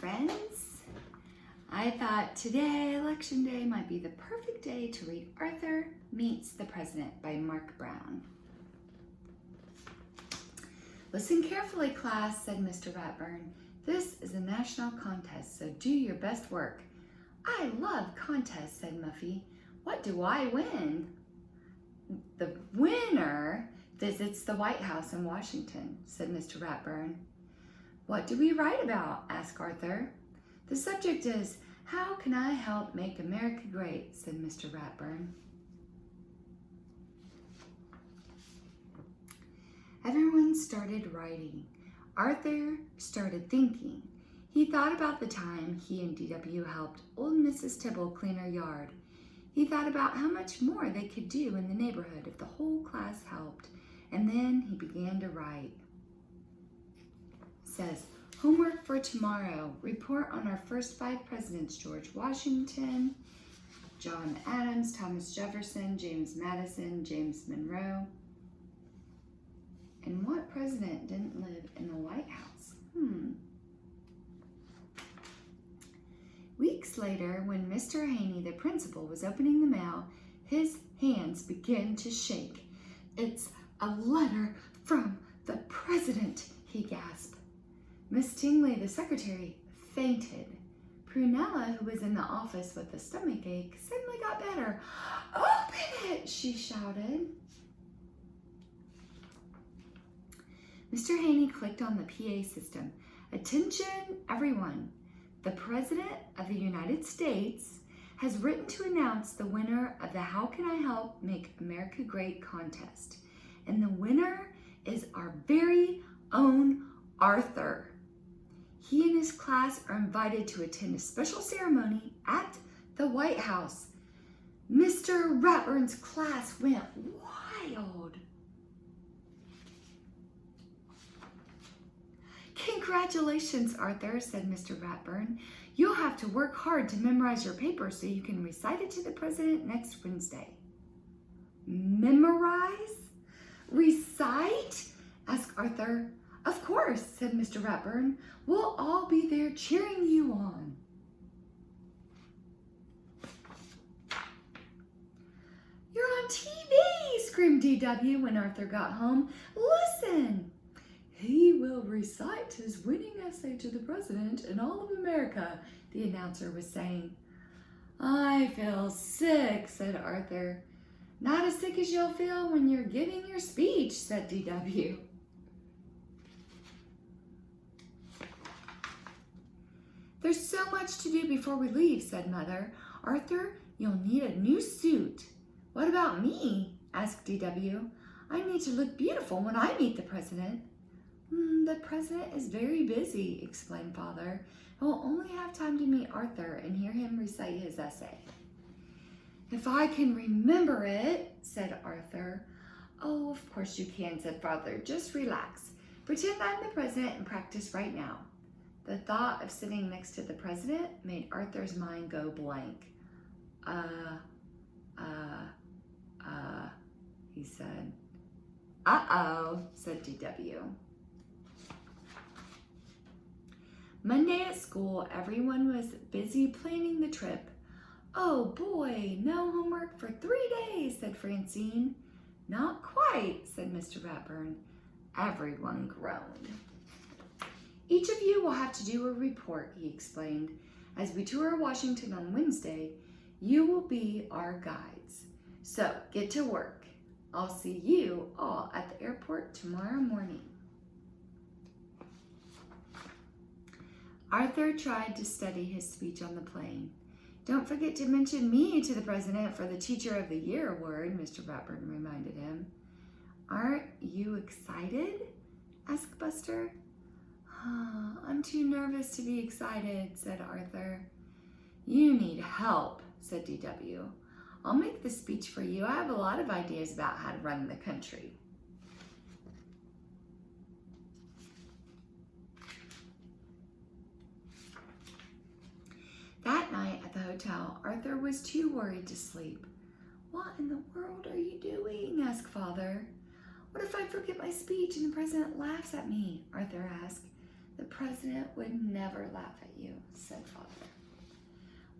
friends. I thought today, Election Day, might be the perfect day to read Arthur Meets the President by Marc Brown. Listen carefully, class, said Mr. Ratburn. This is a national contest, so do your best work. I love contests, said Muffy. What do I win? The winner visits the White House in Washington, said Mr. Ratburn. What do we write about? Asked Arthur. The subject is, how can I help make America great? Said Mr. Ratburn. Everyone started writing. Arthur started thinking. He thought about the time he and D.W. helped old Mrs. Tibble clean her yard. He thought about how much more they could do in the neighborhood if the whole class helped. And then he began to write. It says, homework for tomorrow. Report on our first 5 presidents: George Washington, John Adams, Thomas Jefferson, James Madison, James Monroe. And what president didn't live in the White House? Weeks later, when Mr. Haney, the principal, was opening the mail, his hands began to shake. It's a letter from the president, he gasped. Miss Tingley, the secretary, fainted. Prunella, who was in the office with a stomach ache, suddenly got better. Open it, she shouted. Mr. Haney clicked on the PA system. Attention, everyone. The President of the United States has written to announce the winner of the How Can I Help Make America Great contest. And the winner is our very own Arthur. He and his class are invited to attend a special ceremony at the White House. Mr. Ratburn's class went wild. Congratulations, Arthur, said Mr. Ratburn. You'll have to work hard to memorize your paper so you can recite it to the president next Wednesday. Memorize? Recite? asked Arthur. Of course, said Mr. Ratburn. We'll all be there cheering you on. You're on TV, screamed D.W. when Arthur got home. Listen. He will recite his winning essay to the president and all of America, the announcer was saying. I feel sick, said Arthur. Not as sick as you'll feel when you're giving your speech, said D.W. There's so much to do before we leave, said Mother. Arthur, you'll need a new suit. What about me? asked D.W. I need to look beautiful when I meet the president. The president is very busy, explained Father. He'll only have time to meet Arthur and hear him recite his essay. If I can remember it, said Arthur. Oh, of course you can, said Father. Just relax. Pretend I'm the president and practice right now. The thought of sitting next to the president made Arthur's mind go blank. He said. Uh-oh, said D.W. Monday at school, everyone was busy planning the trip. Oh boy, no homework for 3 days, said Francine. Not quite, said Mr. Ratburn. Everyone groaned. Each of you will have to do a report, he explained. As we tour Washington on Wednesday, you will be our guides. So get to work. I'll see you all at the airport tomorrow morning. Arthur tried to study his speech on the plane. Don't forget to mention me to the president for the Teacher of the Year award, Mr. Ratburn reminded him. Aren't you excited? asked Buster. I'm too nervous to be excited, said Arthur. You need help, said D.W. I'll make the speech for you. I have a lot of ideas about how to run the country. That night at the hotel, Arthur was too worried to sleep. What in the world are you doing? asked Father. What if I forget my speech and the president laughs at me? Arthur asked. The president would never laugh at you, said Father.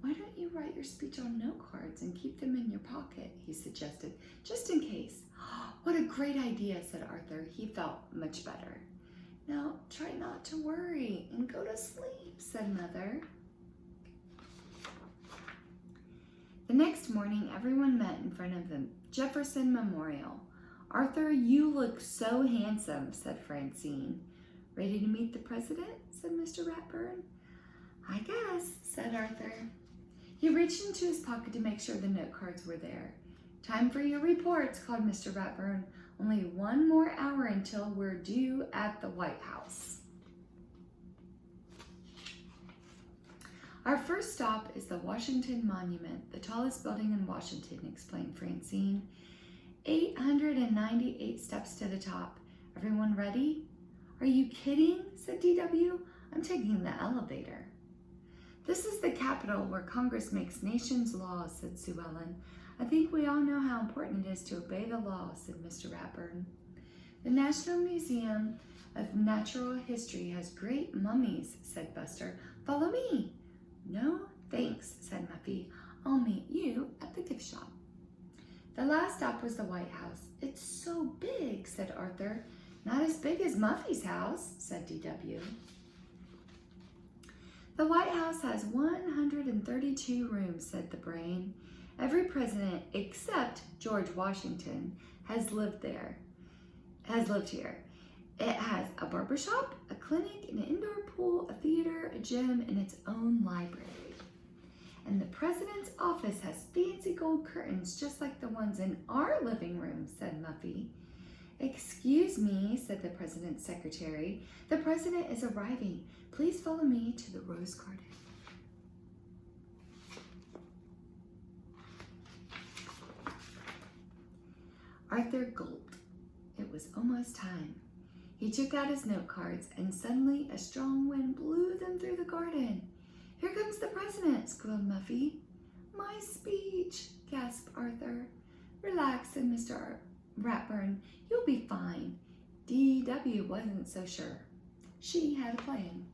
Why don't you write your speech on note cards and keep them in your pocket, he suggested, just in case. What a great idea, said Arthur. He felt much better. Now, try not to worry and go to sleep, said Mother. The next morning, everyone met in front of the Jefferson Memorial. Arthur, you look so handsome, said Francine. Ready to meet the president? Said Mr. Ratburn. I guess, said Arthur. He reached into his pocket to make sure the note cards were there. Time for your reports, called Mr. Ratburn. Only 1 more hour until we're due at the White House. Our first stop is the Washington Monument, the tallest building in Washington, explained Francine. 898 steps to the top. Everyone ready? Are you kidding? Said DW. I'm taking the elevator. This is the Capitol where Congress makes nation's laws, said Sue Ellen. I think we all know how important it is to obey the law, said Mr. Ratburn. The National Museum of Natural History has great mummies, said Buster. Follow me. No, thanks, said Muffy. I'll meet you at the gift shop. The last stop was the White House. It's so big, said Arthur. Not as big as Muffy's house, said DW. The White House has 132 rooms, said the Brain. Every president except George Washington has lived here. It has a barbershop, a clinic, an indoor pool, a theater, a gym, and its own library. And the president's office has fancy gold curtains just like the ones in our living room, said Muffy. Excuse me, said the president's secretary. The president is arriving. Please follow me to the Rose Garden. Arthur gulped. It was almost time. He took out his note cards, and suddenly a strong wind blew them through the garden. Here comes the president, squealed Muffy. My speech, gasped Arthur. Relax, said Mr. Ratburn. You'll be fine. D.W. wasn't so sure. She had a plan.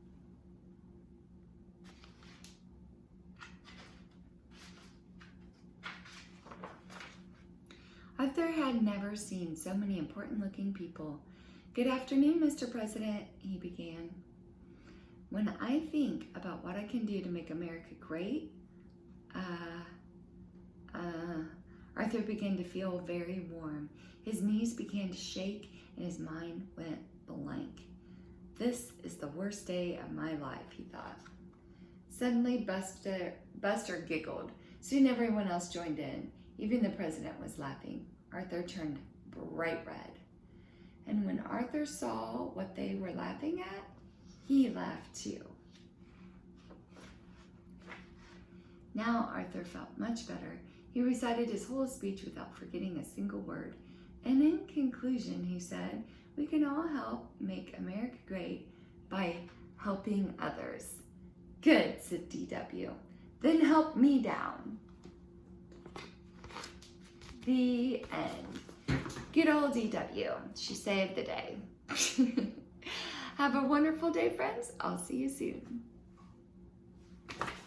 Arthur had never seen so many important-looking people. Good afternoon, Mr. President, he began. When I think about what I can do to make America great, Arthur began to feel very warm. His knees began to shake and his mind went blank. This is the worst day of my life, he thought. Suddenly, Buster giggled. Soon everyone else joined in. Even the president was laughing. Arthur turned bright red. And when Arthur saw what they were laughing at, he laughed too. Now Arthur felt much better. He recited his whole speech without forgetting a single word. And in conclusion, he said, we can all help make America great by helping others. Good, said DW. Then help me down. The end. Good old DW. She saved the day. Have a wonderful day, friends. I'll see you soon.